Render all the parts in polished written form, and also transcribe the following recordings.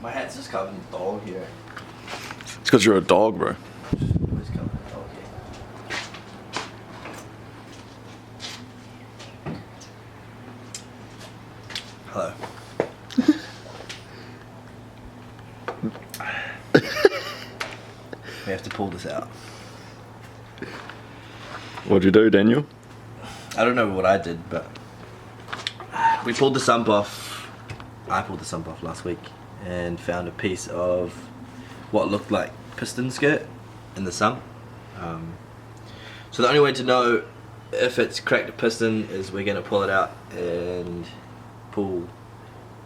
My hat's just covered in dog here. It's because you're a dog, bro. Always covered in dog hair. Hello. We have to pull this out. What'd you do, Daniel? I don't know what I did, but we pulled the sump off. I pulled the sump off last week and found a piece of what looked like piston skirt in the sump. So the only way to know if it's cracked a piston is we're going to pull it out and pull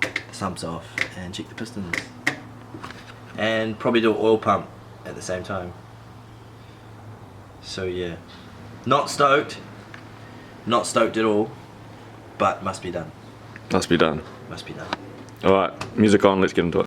the sumps off and check the pistons. And probably do an oil pump at the same time. So yeah, not stoked at all, but must be done. Must be done. Must be done. Alright, music on, let's get into it.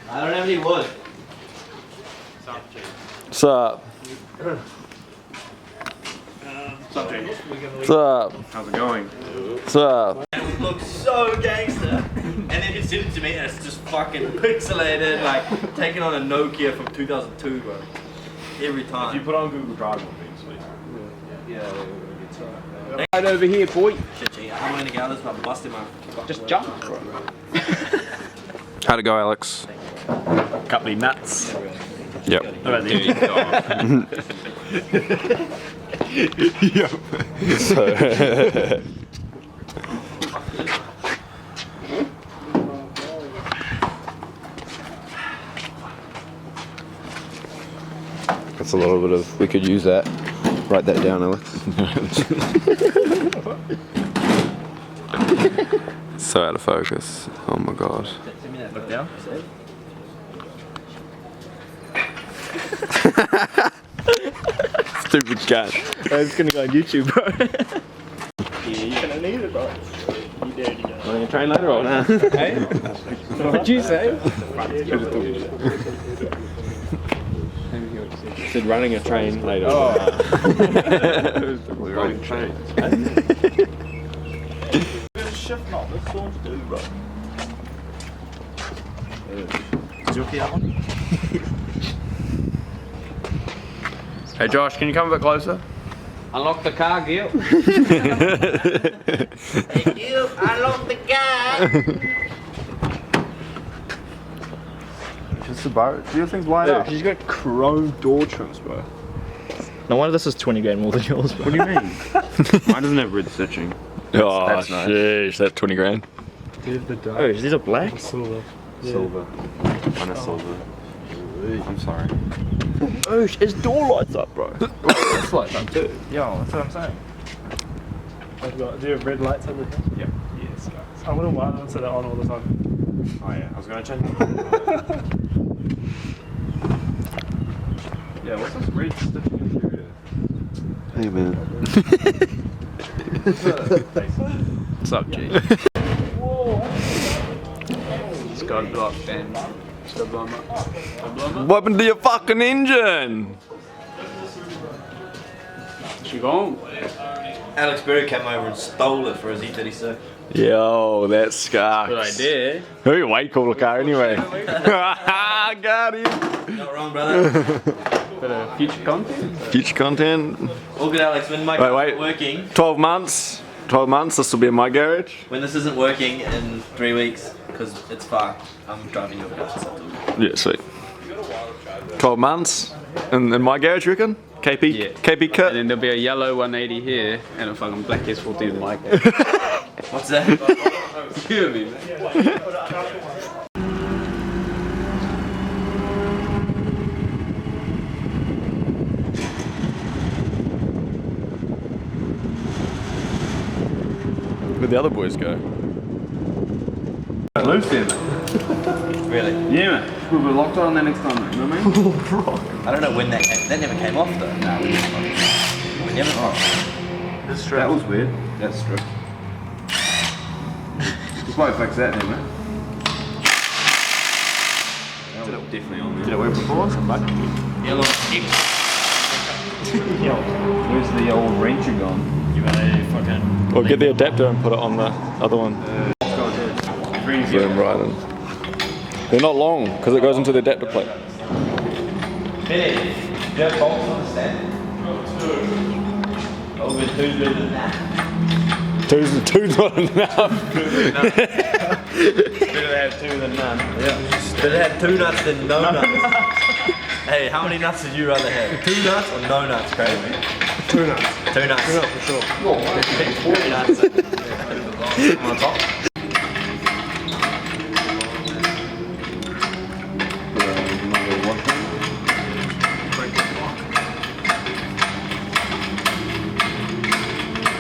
I don't have any wood. What's up? What's up? How's it going? What's up? It looks so gangster, and then you send it to me and it's just fucking pixelated, like taking on a Nokia from 2002, bro. Every time. If you put on Google Drive, it'll be sweet. Yeah. Right over here, boy. Shit, gee, I'm gonna get this, but busting my. Just jump. How'd it go, Alex? Couple of nuts. Yep. How about the So, that's a little bit of, we could use that. Write that down, Alex. So out of focus. Oh my god. Look down. Stupid cat. It's gonna go on YouTube, bro. Yeah, you're gonna need it, bro. You dirty guy. Want to train later or nah? Hey? What'd you say? Said running a train later. Oh. Running trains. Shift knob, that's all to do, bro. Is your key out one? Hey Josh, can you come a bit closer? Unlock the car, Gil. Hey Gil, unlock the car. Just Subaru. Do your things lined up? She's got chrome door trims, bro. No wonder this is 20 grand more than yours, bro. What do you mean? Mine doesn't have rid stitching. Oh, That's nice. sheesh, that's 20 grand. Oh, these are black? Silver. Yeah. Silver. Mine is silver. I'm sorry. Oh, his door lights up, bro. This lights up too. Yeah, that's what I'm saying. Do you have red lights under here? Yeah. Yes. Nice. I wouldn't want them so they're on all the time. Oh yeah, I was gonna change. Yeah, what's this red stitching interior? Hey man. What's up, G? It's got to block then. Stop blowing up. What happened to your fucking engine? She gone. Alex Berry came over and stole it for his E36. Yo, that scarf. Good idea. Very way cooler car anyway. Got him. Not wrong, brother. Bit of future content. Future content. All good, Alex. When my car's Wait. not working, 12 months. 12 months. This will be in my garage. when this isn't working in 3 weeks, because it's far, I'm driving your car. Yeah, sweet. 12 months in my garage, you reckon? KP, Yeah. KP And kit. then there'll be a yellow 180 here and a fucking black S14 in my car. What's that? You hear me, man? Where'd the other boys go? Loose then. Really? Yeah, man. We'll be locked on that next time, you know what I mean? I don't know when that came. That never came off though. No, we never. That was weird. That's true. We'll probably fix that then, man. That was definitely on there. Did it work before? Yellow. Where's the old wrencher gone? You got a fucking. Well, get the adapter and put it on the other one. Boom, right in. They're not long because it goes into the adapter plate. Hey, do you have bolts on the stand? Oh, good. Two's better than that. Two's not enough. Better have two than none. Yeah. Better have 2 nuts than no nuts. Hey, how many nuts would you rather have? 2 nuts or no nuts, Craig? 2 nuts. 2 nuts. 2 nuts for sure. 4 nuts. On top.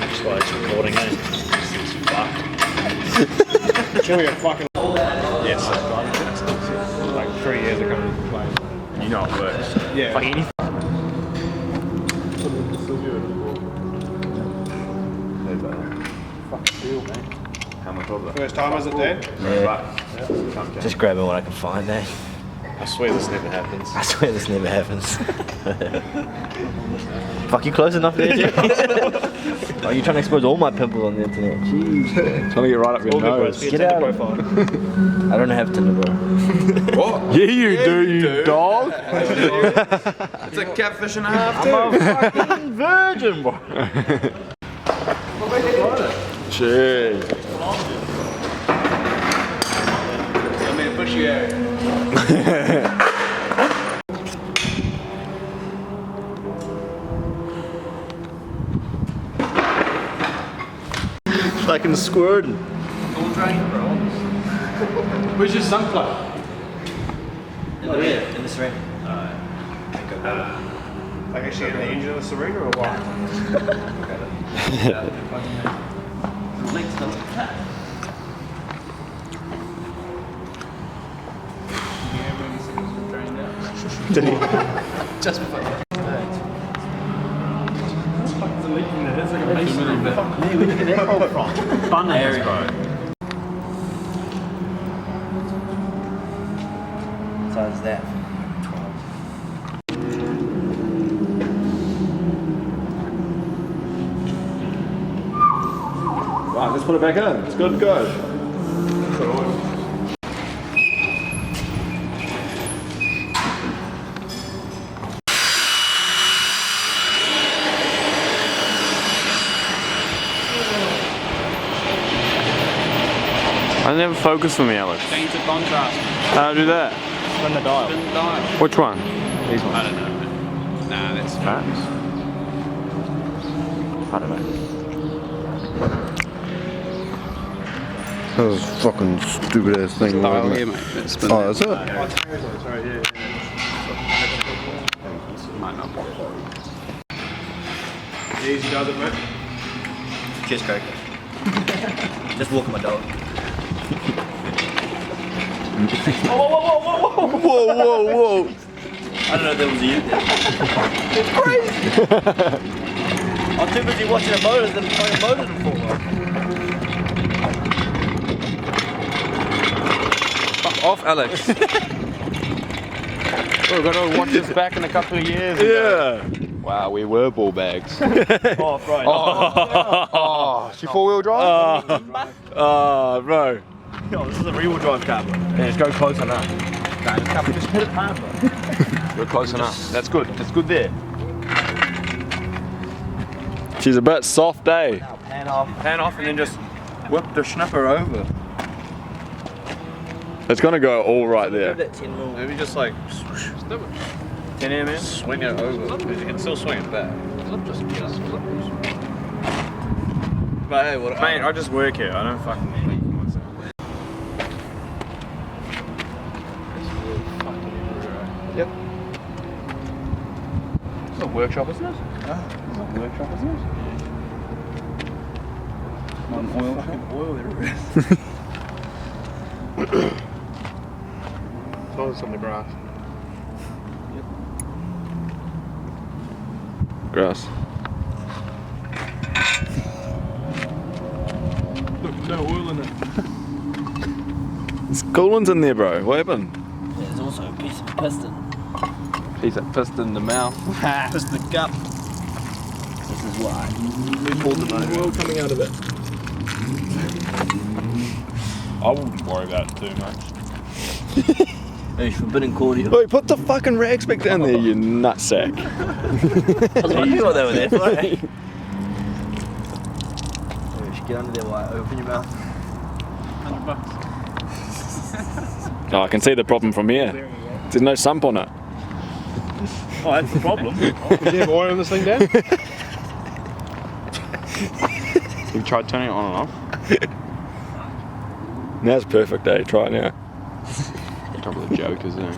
That's why it's recording, eh? It's fucked. Chili are fucking. Yes, like 3 years ago. You know it works. Yeah. Like anything. How much was that? First time, was it, Dad? Yeah. Just grabbing what I can find, eh? I swear this never happens. I swear this never happens. Fuck, you close enough there, Jay? Are you trying to expose all my pimples on the internet? Jeez. Trying to get right up your nose. Get out. I don't have Tinder, bro. What? Yeah, you do, you dog. It's a catfish and a half, too. I'm a fucking virgin, bro. Jeez. I'm in a bushy area. Fucking squirting. Where's your sun plug? In this ring. Like actually in the engine of the Serena or what? Did he? Just before. Hey, where did that come from? Bananas, bro. So is that. Right, let's put it back in. It's good to go. I never focus for me, Alex. Change the contrast. How do I do that? Spin the dial. Spin the dial. Which one? These ones. I don't know. Nah, that's Maps? I don't know. That was a fucking stupid ass thing. dial wasn't here, it? mate. That's spin Oh, that. that's it? Might not work. Easy does it, mate. Cheers, Craig. Just walking my dog. Whoa, whoa, whoa! I don't know if there was a you there. I'm too busy watching a motor than trying a motor to fall off. Fuck off, Alex. We're going to watch this back in a couple of years. Yeah. Wow, we were ball bags. Oh, right. Oh, she four-wheel drive? Oh, bro. Oh, this is a rear-wheel drive car, bro. Yeah, just go close enough. Nah, just hit it hard, bro. You're close enough. That's good. That's good there. She's a bit soft, eh? Now, pan off. Pan off and then just whip the schnapper over. It's gonna go all right there. That 10 mil. Maybe just like 10 mm? swing it over, because you can still swing it back. But hey, what? Mate, I just work here. I don't fucking believe myself. Yep. It's a workshop, isn't it? It's a workshop, isn't it? Not an oil. Fucking oil everywhere. It's on the grass. Grass. Look, no oil in it. There's coolants in there, bro. What happened? There's also a piece of piston. Piece of piston in the mouth. Piston the cup. This is why. We pulled the motor. Oil coming out of it. I wouldn't worry about it too much. It's forbidden cordial. Wait, put the fucking rags back down there, you nutsack. I was wondering what they were there for, eh? You should get under there while I open your mouth. Oh, I can see the problem from here. There's no sump on it. Oh, that's the problem. Did you have oil in this thing, Dan? You've tried turning it on and off? Now it's perfect, eh? Try it now. Couple of jokers there.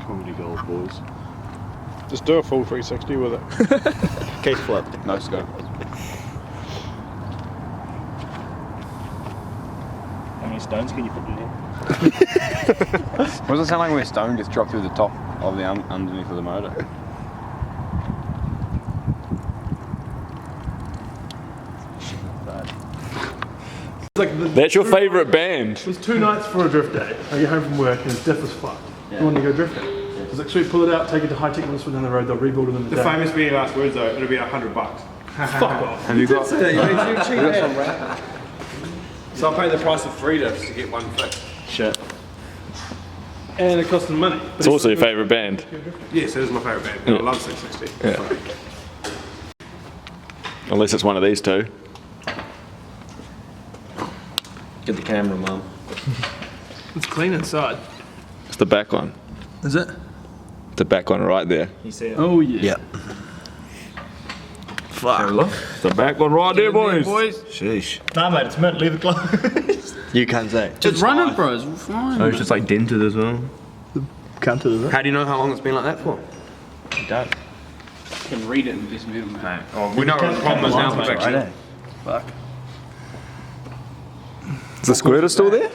Comedy gold, boys. Just do a full 360 with it. Case flip. No scope. How many stones can you put in here? What does it sound like when a stone gets dropped through the top of the underneath of the motor? That's your favourite band. There's 2 nights for a drift day. I get home from work and his diff is fucked. You want to go drifting? He's like, sweet, pull it out, take it to high tech down the road, they'll rebuild it in the day. Famous being last words though, it'll be $100. Fuck off. Have you got? So I'm paying the price of 3 diffs to get one fixed. Shit. And it costs them money. It's also your favourite band. Yes, it is my favourite band. And I love 660. Yeah. Unless it's one of these two. Get the camera, Mum. It's clean inside. It's the back one. Is it? The back one right there. You see it? Oh yeah. Yep. Fuck. It's the back one right there, boys. Sheesh. Nah mate, it's meant, leave it closed. You can't say. It's running, bro. It's fine. Oh, it's just like dented as well. Can't do How do you know how long it's been like that for? You don't. You can read it in this middle, mate. Oh, we know what the problem is now, perfection. Right, eh? Fuck. Is the squirter still there?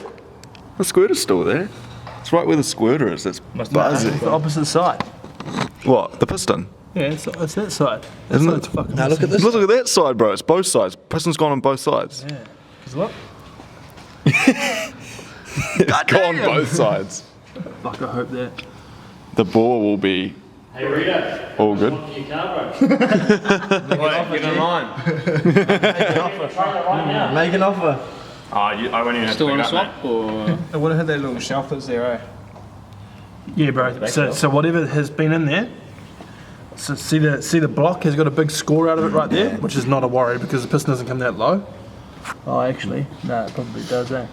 The squirter's still there. It's right where the squirter is. It's buzzing. It's the opposite side. What? The piston? Yeah, it's that side. Isn't It's it? fucking Now look at this. Look at that side, bro. It's both sides. Piston's gone on both sides. Yeah. Cause look. Gone both sides. Fuck, I hope that. The bore will be Hey Rita, all good. your car, bro. Get online. Right now. Make an offer. Oh, I won't even have Still to on a pick it up, swap or? I would have had that little shelf that's there, eh? Yeah, bro. So whatever has been in there. So see the block has got a big score out of it right there, which is not a worry because the piston doesn't come that low. Oh, actually, no, it probably does, eh?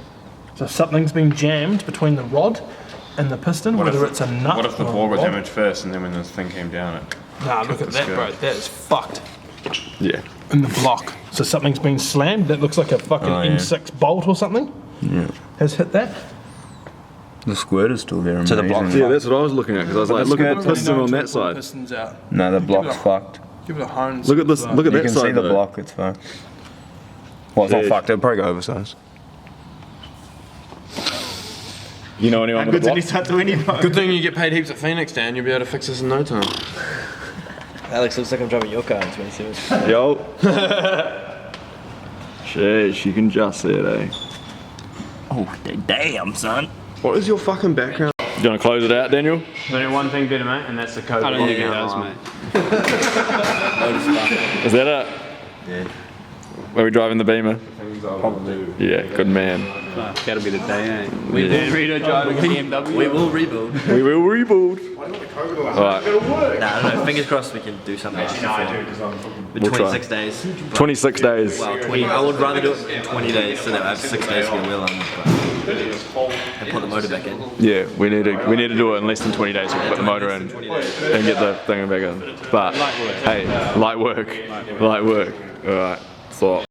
So something's been jammed between the rod and the piston, whether it's a nut. What if the or a ball got rod. damaged first and then when this thing came down it? Nah, look at the that, skirt. bro. That is fucked Yeah. in the block. So something's been slammed. That looks like a fucking M6 bolt or something. Yeah. Has hit that. The squirter's still there. So the block- Yeah, that's what I was looking at because I was like, look at the piston on that side. Piston's out. No, the block's block's fucked. Give it a hone. Look at this. Look at You that can side. see the though. block. It's fucked. Well, it's not Yeah. fucked. It'll probably go oversized. You know anyone with a block? Good thing you get paid heaps at Phoenix, Dan. You'll be able to fix this in no time. Alex, looks like I'm driving your car in 27. Yo. Sheesh, you can just see it, eh? Oh, damn, son. What is your fucking background? You want to close it out, Daniel? There's only one thing better, mate, and that's the code. I don't think it does, mate. Is that it? Yeah. Where we driving the Beamer? Yeah, good man. That'll be the day, eh? Yeah. Rita driving a BMW. We will rebuild. We will rebuild. Alright, Nah, I don't know. Fingers crossed we can do something. With We'll try. 26 days. 26 days. Well, 20. I would rather do it in 20 days so that I have 6 days to get a wheel on. And put the motor back in. Yeah, we need to do it in less than 20 days. We'll put the motor in and get the thing back in. But hey, light work. Alright, so.